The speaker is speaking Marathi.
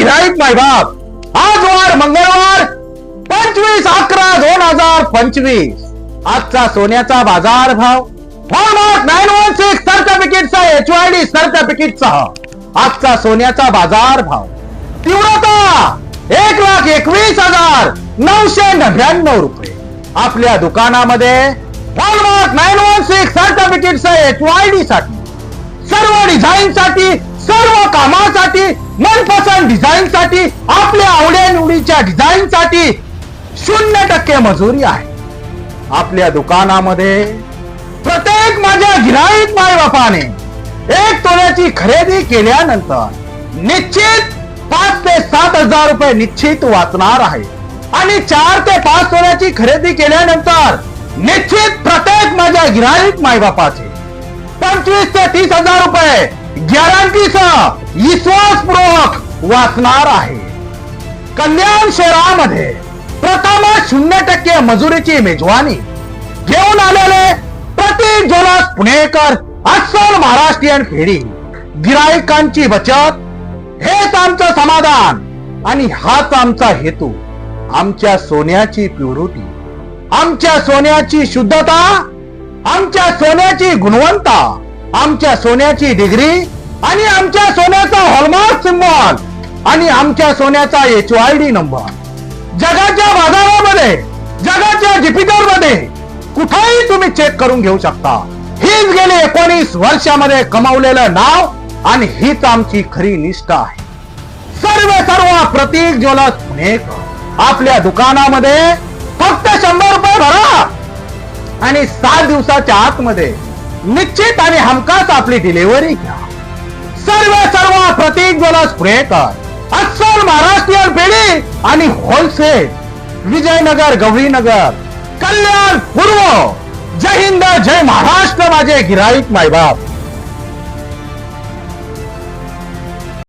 गिराईक मायबाप, आज वार मंगळवार 25/11/2025. आजचा सोन्याचा बाजार भाव हॉलमार्क 916 सर्टिफिकेटचा HYD सर्टिफिकेटसह आजचा सोन्याचा बाजार भाव तीव्रता 1,21,999 रुपये. आपल्या दुकानामध्ये हॉलमार्क 916 सर्टिफिकेटचा HYD साठी सर्व डिझाईन साठी, सर्व कामासाठी, मनपसंत डिझाईन साठी, आपल्या आवड्यानिवडीच्या डिझाईन साठी 0% मजुरी आहे. आपल्या दुकानामध्ये प्रत्येक माझ्या गिराईक मायबापाने 1 तोल्याची खरेदी केल्यानंतर निश्चित 5 ते 7 हजार रुपये निश्चित वाचणार आहे. आणि 4 ते 5 तोल्याची खरेदी केल्यानंतर निश्चित प्रत्येक माझ्या गिराईक मायबापाचे 25 ते 30 हजार रुपये गॅरंटीसह विश्वासपूर्वक वाचणार आहे. कल्याण शहरामध्ये प्रथम 0% मजुरीची मेजवानी घेऊन आलेले प्रतीक जोलास पुणेकर, अस्सल महाराष्ट्रीयन फेरी गिराईकांची बचत हेच आमचं समाधान आणि हाच आमचा हेतू. आमच्या सोन्याची प्युरिटी, आमच्या सोन्याची शुद्धता, आमच्या सोन्याची गुणवत्ता, आमच्या सोन्याची डिग्री आणि आमच्या सोन्याचा हॉलमार्क सिम्बॉल आणि आमच्या सोन्याचा HYD नंबर जगाच्या बाजारामध्ये, जगाच्या जिपिटर मध्ये कुठेही तुम्ही चेक करून घेऊ शकता. हीच गेली 19 वर्षामध्ये कमावलेलं नाव आणि हीच आमची खरी निष्ठा आहे. सर्व प्रतीक ज्वेलर्स पुणेकर आपल्या दुकानामध्ये फक्त 100 रुपये भरा आणि 7 दिवसाच्या आतमध्ये निश्चित आणि हमखास आपली डिलिव्हरी घ्या. सर्व प्रतीक ज्वेलर्स पुणेकर, अस्सल महाराष्ट्रीयन पेढी आणि होलसेल, विजयनगर, गौरीनगर, कल्याण पूर्व. जय हिंद, जय महाराष्ट्र माझे गिराईक मायबाप.